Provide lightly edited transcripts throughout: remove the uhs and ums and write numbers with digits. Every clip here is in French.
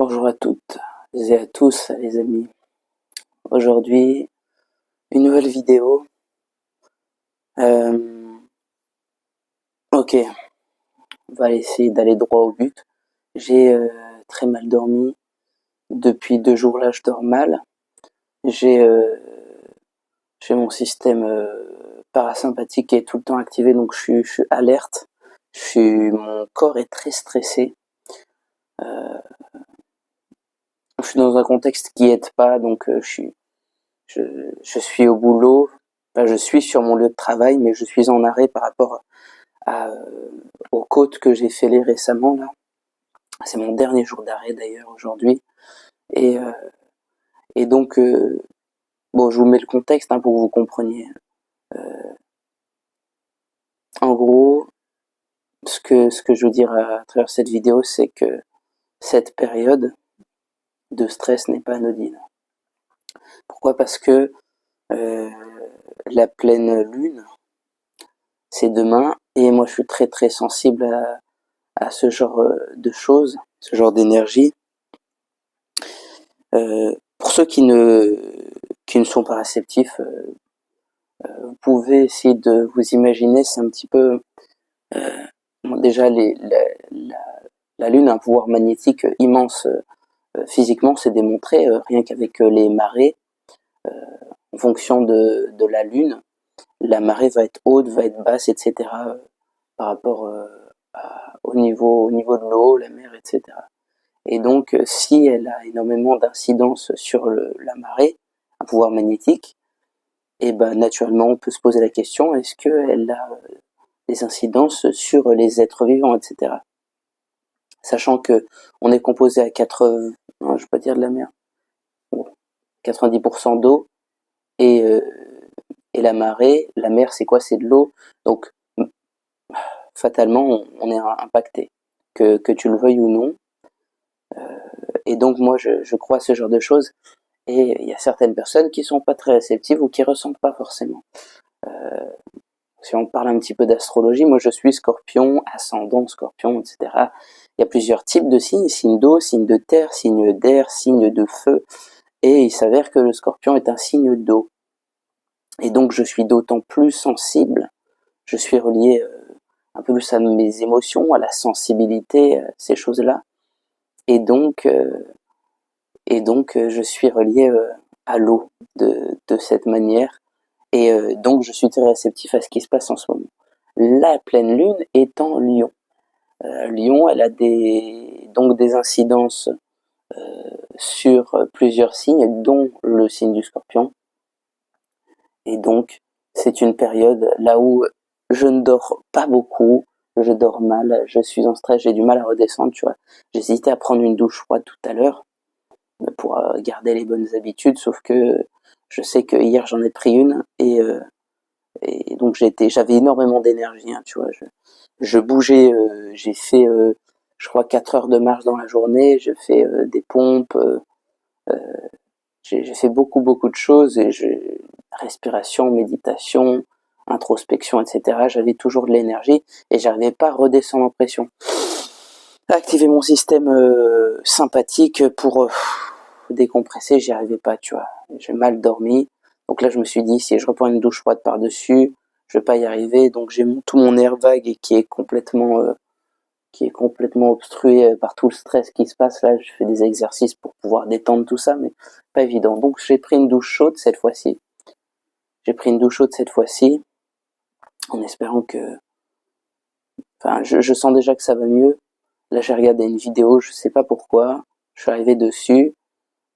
Bonjour à toutes et à tous les amis. Aujourd'hui, une nouvelle vidéo. Ok, on va essayer d'aller droit au but. J'ai très mal dormi. Depuis 2 jours là, je dors mal. J'ai mon système parasympathique qui est tout le temps activé, donc je suis alerte. Mon corps est très stressé. Je suis dans un contexte qui aide pas, donc je suis au boulot. Enfin, je suis sur mon lieu de travail, mais je suis en arrêt par rapport aux côtes que j'ai fêlées récemment là. C'est mon dernier jour d'arrêt d'ailleurs aujourd'hui. Et, euh, et donc, bon, je vous mets le contexte pour que vous compreniez. En gros, ce que je veux dire à travers cette vidéo, c'est que cette période de stress n'est pas anodine. Pourquoi ? Parce que euh, la pleine lune, c'est demain, et moi je suis très très sensible à ce genre de choses, ce genre d'énergie. Pour ceux qui ne sont pas réceptifs, vous pouvez essayer de vous imaginer, c'est un petit peu déjà la Lune a un pouvoir magnétique immense. Physiquement, c'est démontré rien qu'avec les marées. En fonction de la Lune, la marée va être haute, va être basse, etc. Par rapport au niveau de l'eau, la mer, etc. Et donc, si elle a énormément d'incidence sur la marée, un pouvoir magnétique, et ben naturellement, on peut se poser la question, est-ce qu'elle a des incidences sur les êtres vivants, etc. Sachant que on est composé à 80, non, je vais pas dire de la mer, bon, 90% d'eau, et, euh, et la marée, la mer c'est quoi? C'est de l'eau, donc fatalement on est impacté, que tu le veuilles ou non. Et donc moi je crois à ce genre de choses, et il y a certaines personnes qui sont pas très réceptives ou qui ressentent pas forcément. Si on parle un petit peu d'astrologie, moi je suis Scorpion, ascendant Scorpion, etc. Il y a plusieurs types de signes, signe d'eau, signe de terre, signe d'air, signe de feu, et il s'avère que le Scorpion est un signe d'eau. Et donc je suis d'autant plus sensible, je suis relié un peu plus à mes émotions, à la sensibilité, ces choses-là. Et donc, je suis relié à l'eau de cette manière. Et donc je suis très réceptif à ce qui se passe en ce moment. La pleine lune est en Lion. Lion, elle a donc des incidences sur plusieurs signes, dont le signe du Scorpion. Et donc, c'est une période là où je ne dors pas beaucoup, je dors mal, je suis en stress, j'ai du mal à redescendre, tu vois. J'hésitais à prendre une douche froide tout à l'heure pour garder les bonnes habitudes, sauf que je sais que hier j'en ai pris une, et donc j'avais énormément d'énergie, tu vois. Je bougeais, j'ai fait, je crois 4 heures de marche dans la journée, je fais des pompes, j'ai fait beaucoup de choses, et respiration, méditation, introspection, etc. J'avais toujours de l'énergie et j'arrivais pas à redescendre en pression. Activer mon système sympathique pour décompresser, j'y arrivais pas, tu vois. J'ai mal dormi. Donc là, je me suis dit, si je reprends une douche froide par-dessus, je vais pas y arriver. Donc j'ai tout mon nerf vague qui est complètement obstrué par tout le stress qui se passe. Là, je fais des exercices pour pouvoir détendre tout ça, mais pas évident. Donc j'ai pris une douche chaude cette fois-ci. En espérant que... Enfin, je sens déjà que ça va mieux. Là, j'ai regardé une vidéo, je sais pas pourquoi. Je suis arrivé dessus.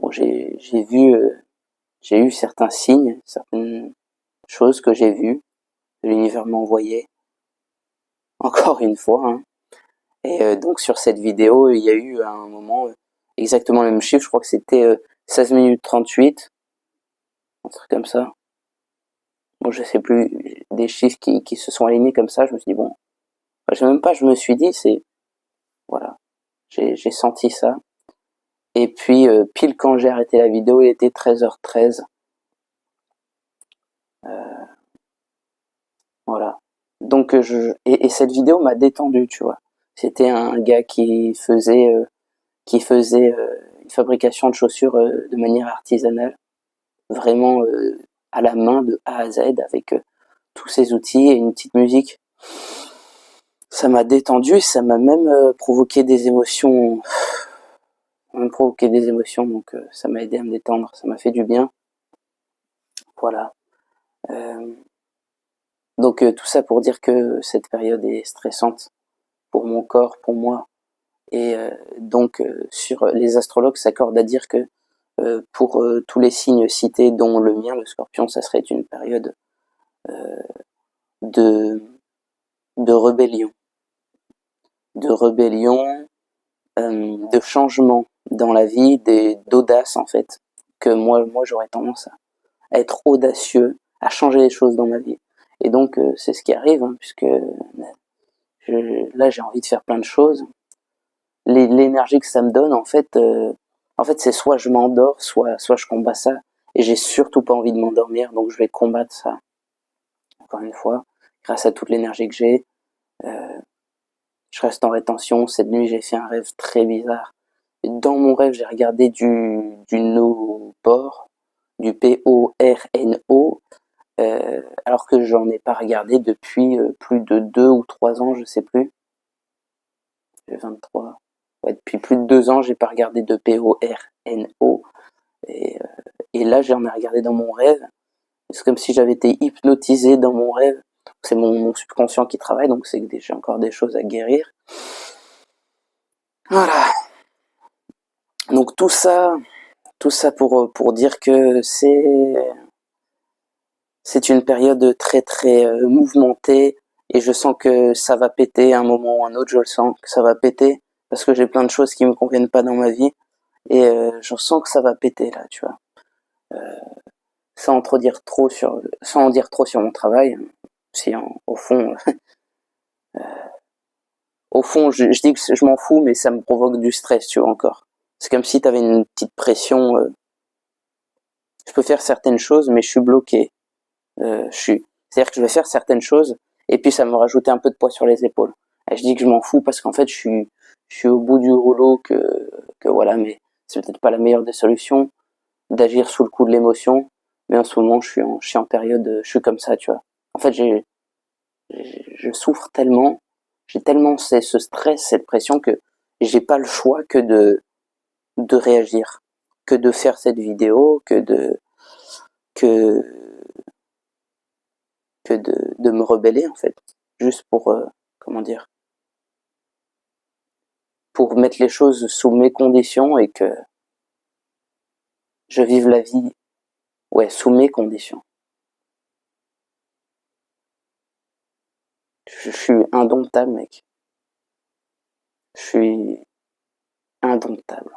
Bon, j'ai eu certains signes, certaines choses que j'ai vues, que l'univers m'a envoyé. Encore une fois, hein. Et donc sur cette vidéo, il y a eu à un moment exactement le même chiffre. Je crois que c'était 16 minutes 38, un truc comme ça. Bon, je sais plus, des chiffres qui se sont alignés comme ça. Je me suis dit, bon, je me suis dit, c'est, voilà, j'ai senti ça. Et puis, pile quand j'ai arrêté la vidéo, il était 13h13. Voilà. Donc, et cette vidéo m'a détendu, tu vois. C'était un gars qui qui faisait une fabrication de chaussures de manière artisanale, vraiment à la main de A à Z avec tous ces outils et une petite musique. Ça m'a détendu, ça m'a même provoqué des émotions, donc ça m'a aidé à me détendre, ça m'a fait du bien. Voilà. Donc tout ça pour dire que cette période est stressante pour mon corps, pour moi. Et donc sur les astrologues s'accordent à dire que pour tous les signes cités, dont le mien, le Scorpion, ça serait une période de rébellion, de changement dans la vie, d'audace en fait, que moi j'aurais tendance à être audacieux, à changer les choses dans ma vie. Et donc c'est ce qui arrive, hein, puisque là j'ai envie de faire plein de choses. L'énergie que ça me donne, en fait c'est soit je m'endors, soit je combats ça. Et j'ai surtout pas envie de m'endormir, donc je vais combattre ça. Encore une fois, grâce à toute l'énergie que j'ai, je reste en rétention. Cette nuit, j'ai fait un rêve très bizarre. Et dans mon rêve, j'ai regardé du no-porn, du P-O-R-N-O, alors que j'en ai pas regardé depuis plus de 2 ou 3 ans, je sais plus. J'ai 23. Ouais, depuis plus de 2 ans, j'ai pas regardé de P-O-R-N-O. Et là, j'en ai regardé dans mon rêve. C'est comme si j'avais été hypnotisé dans mon rêve. C'est mon subconscient qui travaille, donc c'est que j'ai encore des choses à guérir. Voilà. Donc tout ça pour dire que c'est une période très très mouvementée, et je sens que ça va péter à un moment ou un autre. Je le sens que ça va péter parce que j'ai plein de choses qui me conviennent pas dans ma vie, et je sens que ça va péter là, tu vois. Sans en dire trop sur mon travail, si au fond je dis que je m'en fous, mais ça me provoque du stress, tu vois, encore. C'est comme si t'avais une petite pression. Je peux faire certaines choses, mais je suis bloqué. C'est-à-dire que je vais faire certaines choses, et puis ça me rajoute un peu de poids sur les épaules. Et je dis que je m'en fous parce qu'en fait, je suis au bout du rouleau, que voilà, mais c'est peut-être pas la meilleure des solutions d'agir sous le coup de l'émotion. Mais en ce moment, je suis en période, je suis comme ça, tu vois. En fait, je souffre tellement, j'ai tellement ce stress, cette pression, que j'ai pas le choix que de réagir, que de faire cette vidéo, que de me rebeller, en fait, juste pour comment dire, pour mettre les choses sous mes conditions et que je vive la vie, ouais, sous mes conditions. Je suis indomptable, mec. Je suis indomptable.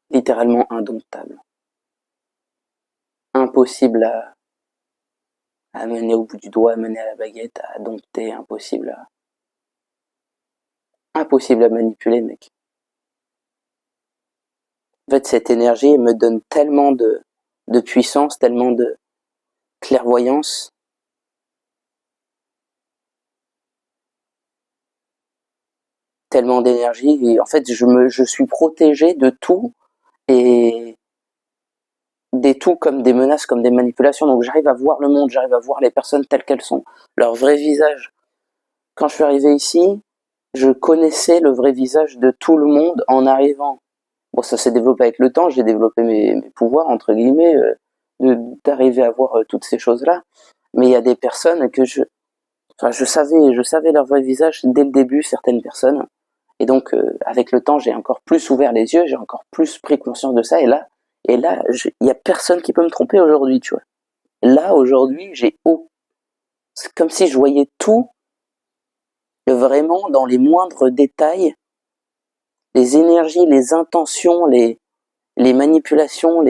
Littéralement indomptable. Impossible à mener au bout du doigt, à mener à la baguette, à dompter, impossible à manipuler, mec. En fait, cette énergie me donne tellement de puissance, tellement de clairvoyance, tellement d'énergie, et en fait, je suis protégé de tout, et des tout comme des menaces, comme des manipulations. Donc j'arrive à voir le monde, j'arrive à voir les personnes telles qu'elles sont, leur vrai visage. Quand je suis arrivé ici, je connaissais le vrai visage de tout le monde en arrivant. Bon, ça s'est développé avec le temps, j'ai développé mes pouvoirs, entre guillemets, d'arriver à voir toutes ces choses-là. Mais il y a des personnes que je savais leur vrai visage dès le début, certaines personnes. Et donc, avec le temps, j'ai encore plus ouvert les yeux, j'ai encore plus pris conscience de ça. Et là, il y a personne qui peut me tromper aujourd'hui, tu vois. Là, aujourd'hui, c'est comme si je voyais tout, vraiment dans les moindres détails, les énergies, les intentions, les manipulations,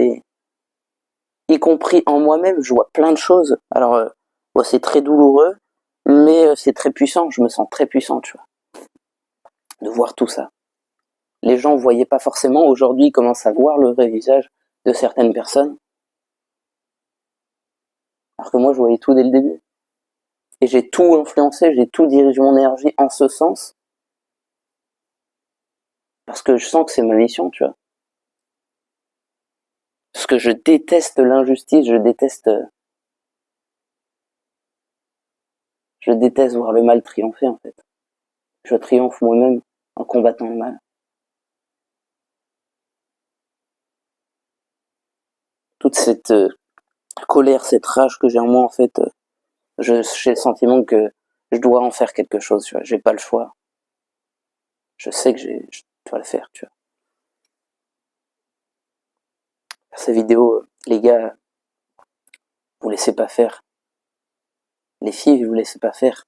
y compris en moi-même, je vois plein de choses. Alors, bon, c'est très douloureux, mais c'est très puissant. Je me sens très puissant, tu vois, de voir tout ça. Les gens voyaient pas forcément. Aujourd'hui, ils commencent à voir le vrai visage de certaines personnes, alors que moi, je voyais tout dès le début. Et j'ai tout influencé, j'ai tout dirigé mon énergie en ce sens, Parce que je sens que c'est ma mission, tu vois. Parce que je déteste l'injustice, je déteste voir le mal triompher, en fait. Je triomphe moi-même en combattant le mal. Toute cette colère, cette rage que j'ai en moi, en fait, j'ai le sentiment que je dois en faire quelque chose, tu vois. J'ai pas le choix. Je sais que je dois le faire, tu vois. Ces vidéos, les gars, vous laissez pas faire. Les filles, vous laissez pas faire.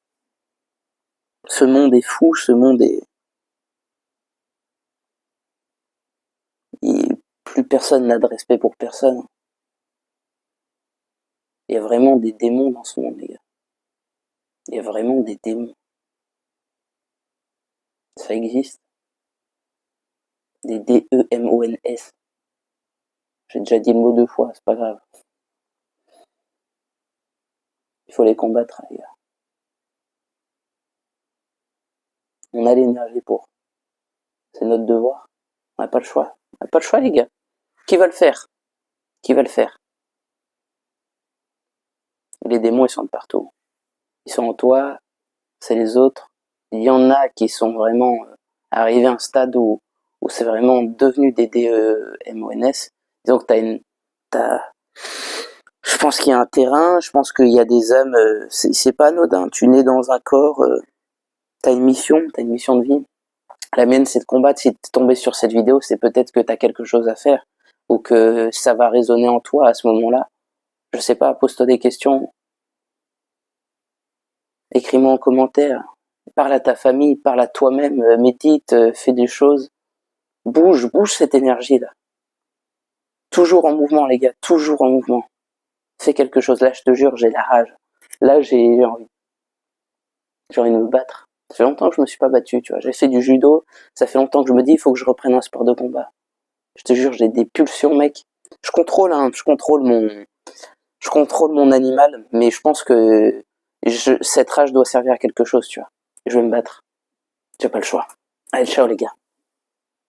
Ce monde est fou, ce monde est... Plus personne n'a de respect pour personne. Il y a vraiment des démons dans ce monde, les gars. Il y a vraiment des démons. Ça existe. Des D-E-M-O-N-S. J'ai déjà dit le mot 2 fois, c'est pas grave. Il faut les combattre, les gars. On a l'énergie pour. C'est notre devoir. On n'a pas le choix. On n'a pas le choix, les gars. Qui va le faire? Qui va le faire? Les démons, ils sont de partout. Ils sont en toi, c'est les autres. Il y en a qui sont vraiment arrivés à un stade où c'est vraiment devenu des DEMONS. Disons que je pense qu'il y a un terrain, je pense qu'il y a des âmes, c'est pas anodin. Tu nais dans un corps, t'as une mission de vie. La mienne, c'est de combattre. Si t'es tombé sur cette vidéo, c'est peut-être que t'as quelque chose à faire, ou que ça va résonner en toi à ce moment-là. Je sais pas, pose-toi des questions. Écris-moi en commentaire. Parle à ta famille, parle à toi-même, médite, fais des choses. Bouge cette énergie-là. Toujours en mouvement, les gars, toujours en mouvement. Fais quelque chose. Là, je te jure, j'ai la rage. Là, j'ai envie. J'ai envie de me battre. Ça fait longtemps que je me suis pas battu, tu vois. J'ai fait du judo. Ça fait longtemps que je me dis, il faut que je reprenne un sport de combat. Je te jure, j'ai des pulsions, mec. Je contrôle mon animal, mais je pense que cette rage doit servir à quelque chose, tu vois. Je vais me battre. J'ai pas le choix. Allez, ciao, les gars.